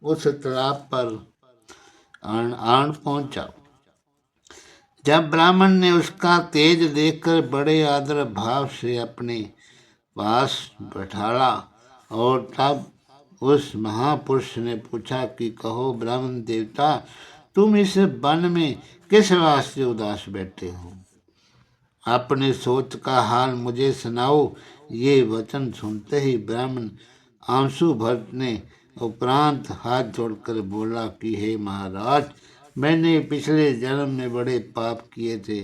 उस तालाब पर आन पहुंचा। जब ब्राह्मण ने उसका तेज देखकर बड़े आदर भाव से अपने पास बैठाला और तब उस महापुरुष ने पूछा कि कहो ब्राह्मण देवता, तुम इस वन में किस वास्ते उदास बैठे हो? अपने सोच का हाल मुझे सुनाओ। ये वचन सुनते ही ब्राह्मण आंसू भरने उपरांत हाथ जोड़कर बोला कि हे महाराज, मैंने पिछले जन्म में बड़े पाप किए थे,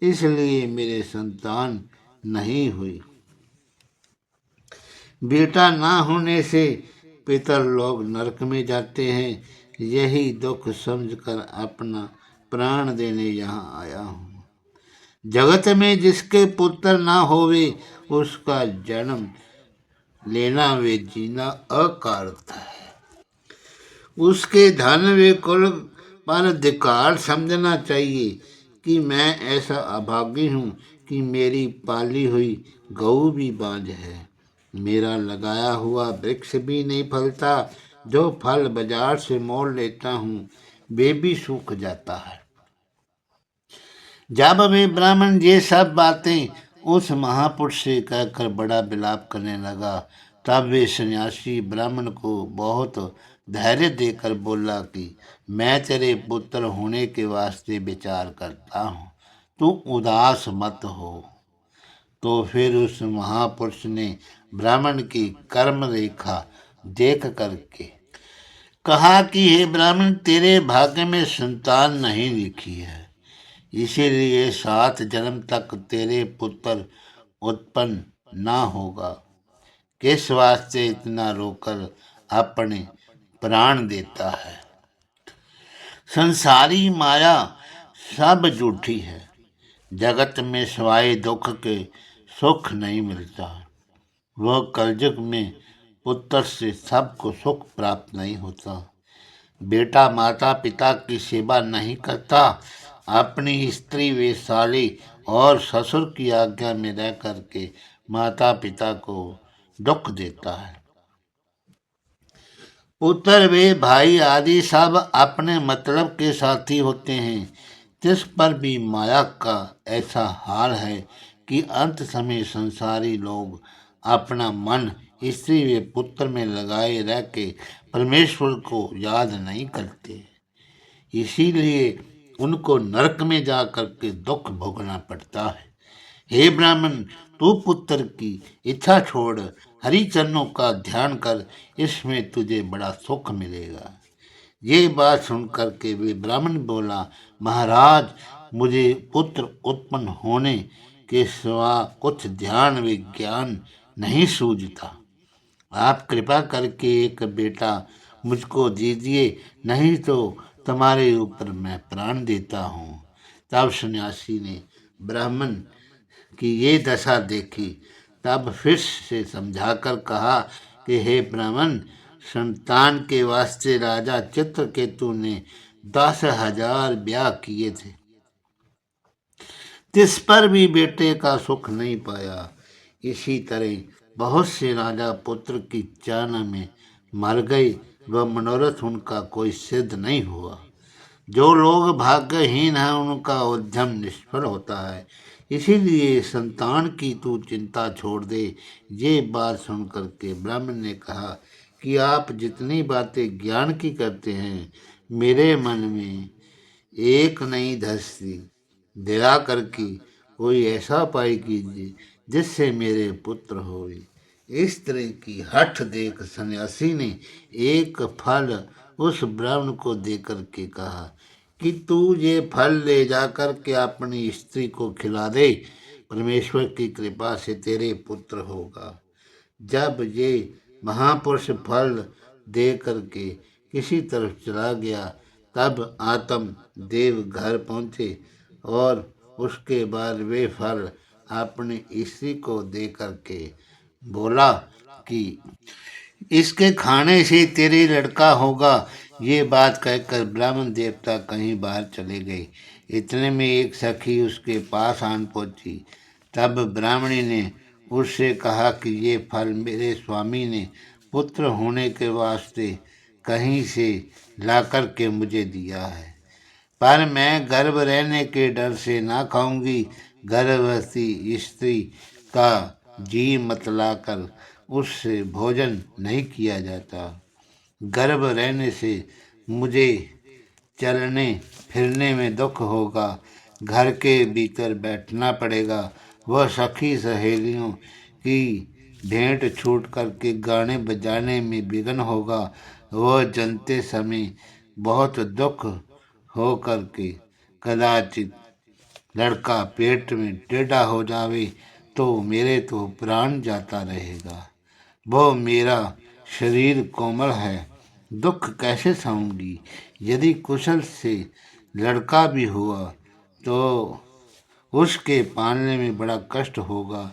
इसलिए मेरे संतान नहीं हुई। बेटा ना होने से पितर लोग नरक में जाते हैं। यही दुख समझकर अपना प्राण देने यहाँ आया हूँ। जगत में जिसके पुत्र ना होवे, उसका जन्म लेना वे जीना अकारत है। उसके धन वे कुल पर धिक्कार समझना चाहिए कि मैं ऐसा अभागी हूँ कि मेरी पाली हुई गऊ भी बांझ है, मेरा लगाया हुआ वृक्ष भी नहीं फलता, जो फल बाजार से मोल लेता हूँ वे भी सूख जाता है। जब वे ब्राह्मण ये सब बातें उस महापुरुष से कहकर बड़ा विलाप करने लगा, तब वे सन्यासी ब्राह्मण को बहुत धैर्य देकर बोला कि मैं तेरे पुत्र होने के वास्ते विचार करता हूँ, तू उदास मत हो। तो फिर उस महापुरुष ने ब्राह्मण की कर्म रेखा देख करके कहा कि हे ब्राह्मण, तेरे भाग्य में संतान नहीं लिखी है, इसीलिए 7 जन्म तक तेरे पुत्र उत्पन्न ना होगा। किस वास्ते इतना रोकर अपने प्राण देता है? संसारी माया सब झूठी है। जगत में सिवाय दुख के सुख नहीं मिलता। वह कलयुग में पुत्र से सबको सुख प्राप्त नहीं होता। बेटा माता पिता की सेवा नहीं करता, अपनी स्त्री व साली और ससुर की आज्ञा में रह करके माता पिता को दुख देता है। पुत्र वे भाई आदि सब अपने मतलब के साथी होते हैं। जिस पर भी माया का ऐसा हाल है कि अंत समय संसारी लोग अपना मन स्त्री व पुत्र में लगाए रह के परमेश्वर को याद नहीं करते, इसीलिए उनको नरक में जा करके दुख भोगना पड़ता है। हे ब्राह्मण, तू पुत्र की इच्छा छोड़ हरि चरणों का ध्यान कर, इसमें तुझे बड़ा सुख मिलेगा। ये बात सुन करके वे ब्राह्मण बोला, महाराज, मुझे पुत्र उत्पन्न होने के सिवा कुछ ध्यान व ज्ञान नहीं सूझता। आप कृपा करके एक बेटा मुझको दीजिए, नहीं तो तुम्हारे ऊपर मैं प्राण देता हूँ। तब सन्यासी ने ब्राह्मण की ये दशा देखी, तब फिर से समझाकर कहा कि हे ब्राह्मण, संतान के वास्ते राजा चित्रकेतु ने 10,000 ब्याह किए थे, जिस पर भी बेटे का सुख नहीं पाया। इसी तरह बहुत से राजा पुत्र की चाहना में मर गए व मनोरथ उनका कोई सिद्ध नहीं हुआ। जो लोग भाग्यहीन हैं उनका उद्यम निष्फल होता है, इसीलिए संतान की तू चिंता छोड़ दे। ये बात सुन करके ब्राह्मण ने कहा कि आप जितनी बातें ज्ञान की करते हैं, मेरे मन में एक नहीं धसती। दया करके कोई ऐसा उपाय कीजिए जिससे मेरे पुत्र होवे। इस तरह की हठ देख सन्यासी ने एक फल उस ब्राह्मण को देकर के कहा कि तू ये फल ले जाकर के अपनी स्त्री को खिला दे, परमेश्वर की कृपा से तेरे पुत्र होगा। जब ये महापुरुष फल दे करके किसी तरफ चला गया, तब आत्म देव घर पहुँचे और उसके बाद वे फल अपनी स्त्री को दे करके बोला कि इसके खाने से तेरे लड़का होगा। ये बात कहकर ब्राह्मण देवता कहीं बाहर चले गए। इतने में एक सखी उसके पास आन पहुंची। तब ब्राह्मणी ने उससे कहा कि ये फल मेरे स्वामी ने पुत्र होने के वास्ते कहीं से ला कर के मुझे दिया है, पर मैं गर्भ रहने के डर से ना खाऊंगी। गर्भवती स्त्री का जी मतलाकर उससे भोजन नहीं किया जाता। गर्भ रहने से मुझे चलने फिरने में दुख होगा, घर के भीतर बैठना पड़ेगा। वह सखी सहेलियों की भेंट छूट करके गाने बजाने में विघ्न होगा। वह जनते समय बहुत दुख हो करके कदाचित लड़का पेट में टेढ़ा हो जावे तो मेरे तो प्राण जाता रहेगा। वो मेरा शरीर कोमल है, दुख कैसे सहूंगी। यदि कुशल से लड़का भी हुआ तो उसके पालने में बड़ा कष्ट होगा।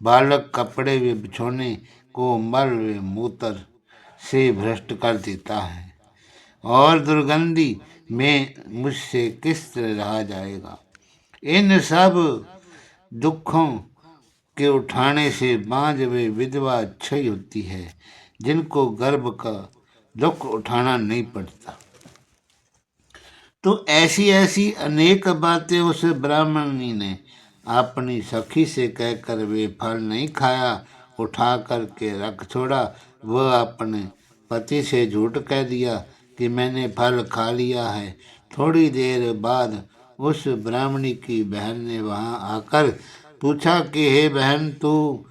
बालक कपड़े व बिछौने को मल व मूत्र से भ्रष्ट कर देता है और दुर्गंधी में मुझसे किस तरह रहा जाएगा। इन सब दुखों के उठाने से बांझ व विधवा क्षय होती है, जिनको गर्भ का दुख उठाना नहीं पड़ता। तो ऐसी ऐसी अनेक बातें उस ब्राह्मणी ने अपनी सखी से कहकर वे फल नहीं खाया, उठा करके रख छोड़ा। वह अपने पति से झूठ कह दिया कि मैंने फल खा लिया है। थोड़ी देर बाद उस ब्राह्मणी की बहन ने वहां आकर पूछा कि हे बहन, तू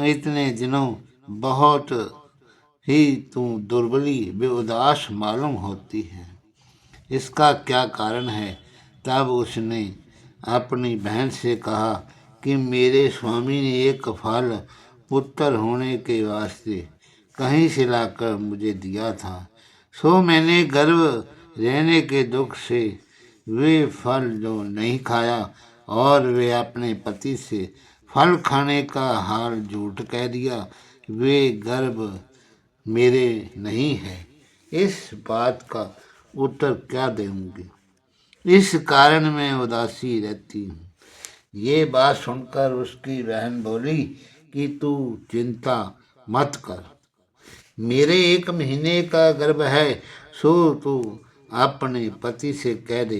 इतने दिनों बहुत ही तू दुर्बली व उदास मालूम होती है, इसका क्या कारण है। तब उसने अपनी बहन से कहा कि मेरे स्वामी ने एक फल पुत्र होने के वास्ते कहीं से लाकर मुझे दिया था, सो मैंने गर्भ रहने के दुख से वे फल जो नहीं खाया और वे अपने पति से फल खाने का हाल झूठ कह दिया। वे गर्भ मेरे नहीं है। इस बात का उत्तर क्या दूंगी, इस कारण मैं उदासी रहती हूँ। ये बात सुनकर उसकी बहन बोली कि तू चिंता मत कर, मेरे 1 महीने का गर्भ है, सो तू अपने पति से कह दे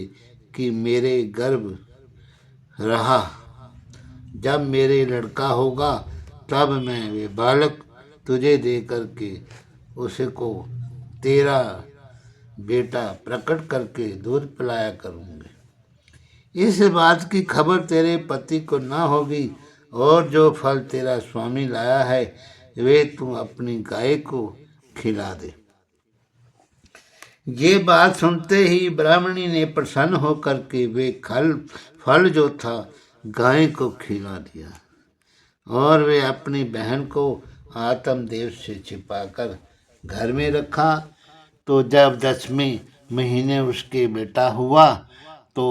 कि मेरे गर्भ रहा, जब मेरे लड़का होगा तब मैं वे बालक तुझे दे करके उसको तेरा बेटा प्रकट करके दूध पिलाया करूँगी। इस बात की खबर तेरे पति को ना होगी और जो फल तेरा स्वामी लाया है वे तू अपनी गाय को खिला दे। ये बात सुनते ही ब्राह्मणी ने प्रसन्न होकर के वे फल जो था गाय को खिला दिया और वे अपनी बहन को आत्मदेव से छिपाकर घर में रखा। तो जब 10वें महीने उसके बेटा हुआ तो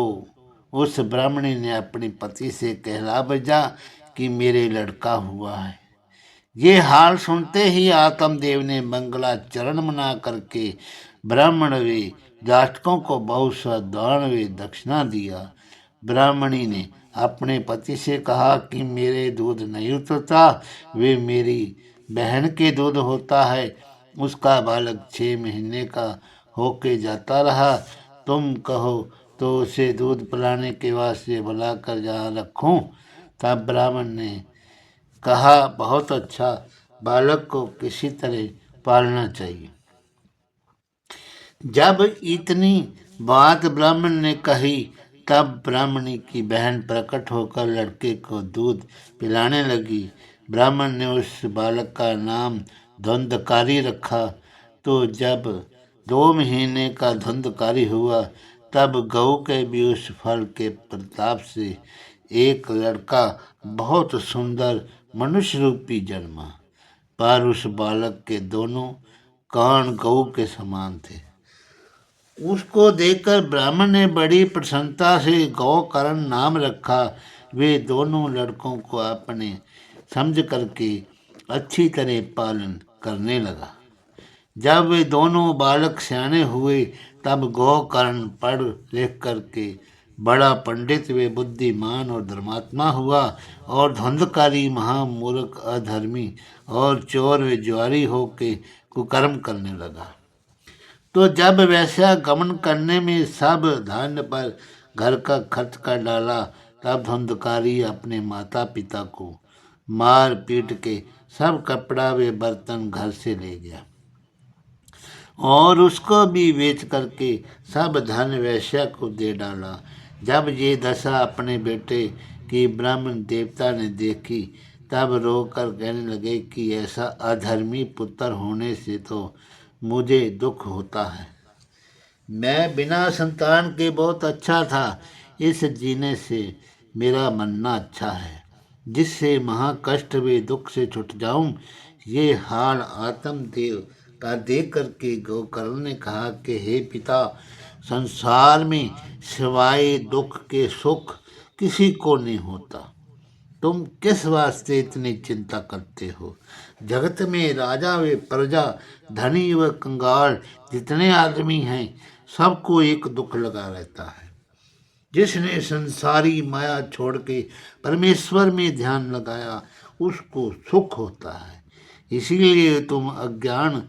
उस ब्राह्मणी ने अपने पति से कहला भेजा कि मेरे लड़का हुआ है। ये हाल सुनते ही आत्मदेव ने मंगलाचरण मना करके ब्राह्मण वे जातकों को बहुत सा दान वे दक्षिणा दिया। ब्राह्मणी ने अपने पति से कहा कि मेरे दूध नहीं उतरता, वे मेरी बहन के दूध होता है। उसका बालक 6 महीने का होके जाता रहा, तुम कहो तो उसे दूध पिलाने के वास्ते बुलाकर जहाँ रखूं। तब ब्राह्मण ने कहा, बहुत अच्छा, बालक को किसी तरह पालना चाहिए। जब इतनी बात ब्राह्मण ने कही तब ब्राह्मणी की बहन प्रकट होकर लड़के को दूध पिलाने लगी। ब्राह्मण ने उस बालक का नाम धुंधकारी रखा। तो जब 2 महीने का धुंधकारी हुआ तब गऊ के भी उस फल के प्रताप से एक लड़का बहुत सुंदर मनुष्य रूपी जन्मा, पर उस बालक के दोनों कान गऊ के समान थे। उसको देखकर ब्राह्मण ने बड़ी प्रसन्नता से गौकर्ण नाम रखा। वे दोनों लड़कों को अपने समझ करके अच्छी तरह पालन करने लगा। जब वे दोनों बालक सियाने हुए तब गौकर्ण पढ़ लिख करके बड़ा पंडित वे बुद्धिमान और धर्मात्मा हुआ और धुंधकारी महामूर्ख अधर्मी और चोर व जुआरी होके कुकर्म करने लगा। तो जब वैसा गमन करने में सब धान्य पर घर का खर्च कर डाला, तब धुंधकारी अपने माता पिता को मार पीट के सब कपड़ा व बर्तन घर से ले गया और उसको भी बेच करके सब धन वैश्या को दे डाला। जब ये दशा अपने बेटे की ब्राह्मण देवता ने देखी, तब रोकर कहने लगे कि ऐसा अधर्मी पुत्र होने से तो मुझे दुख होता है। मैं बिना संतान के बहुत अच्छा था, इस जीने से मेरा मरना अच्छा है, जिससे महाकष्ट व दुख से छुट जाऊं। ये हाल आत्मदेव का देख करके गोकर्ण ने कहा कि हे पिता, संसार में सिवाय दुख के सुख किसी को नहीं होता। तुम किस वास्ते इतनी चिंता करते हो? जगत में राजा व प्रजा, धनी व कंगाल जितने आदमी हैं, सबको एक दुख लगा रहता है। जिसने संसारी माया छोड़ के परमेश्वर में ध्यान लगाया, उसको सुख होता है। इसीलिए तुम अज्ञान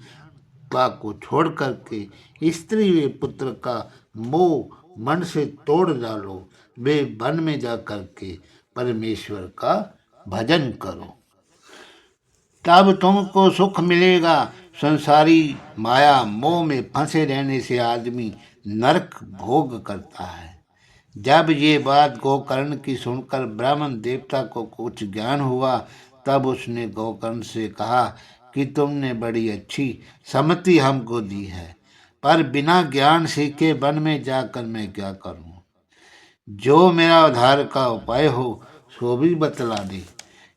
को छोड़ करके स्त्री व पुत्र का मोह मन से तोड़ डालो, वे वन में जा करके परमेश्वर का भजन करो, तब तुमको सुख मिलेगा। संसारी माया मोह में फंसे रहने से आदमी नरक भोग करता है। जब ये बात गोकर्ण की सुनकर ब्राह्मण देवता को कुछ ज्ञान हुआ, तब उसने गोकर्ण से कहा कि तुमने बड़ी अच्छी सम्मति हमको दी है, पर बिना ज्ञान सीखे वन में जाकर मैं क्या करूं? जो मेरा उद्धार का उपाय हो सो भी बतला दे।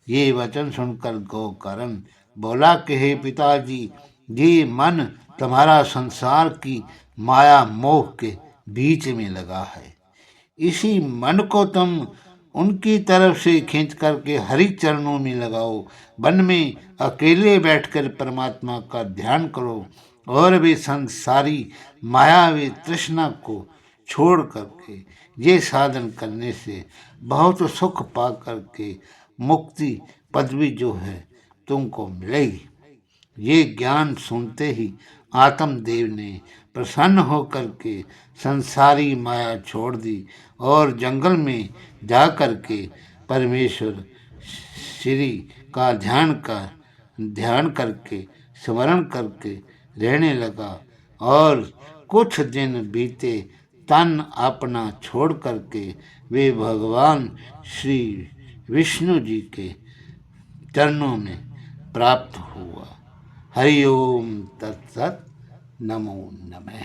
ये वचन सुनकर गोकर्ण बोला कि हे पिताजी, ये मन तुम्हारा संसार की माया मोह के बीच में लगा है। इसी मन को तुम उनकी तरफ से खींच करके हरि चरणों में लगाओ। वन में अकेले बैठकर परमात्मा का ध्यान करो और वे संसारी मायावी तृष्णा को छोड़ करके ये साधन करने से बहुत सुख पा करके मुक्ति पदवी जो है तुमको मिलेगी। ये ज्ञान सुनते ही आत्मदेव ने प्रसन्न होकर के संसारी माया छोड़ दी और जंगल में जा कर के परमेश्वर श्री का ध्यान करके स्मरण करके रहने लगा। और कुछ दिन बीते, तन अपना छोड़ करके वे भगवान श्री विष्णु जी के चरणों में प्राप्त हुआ। हरि ओम तत्सत। नमो नमः।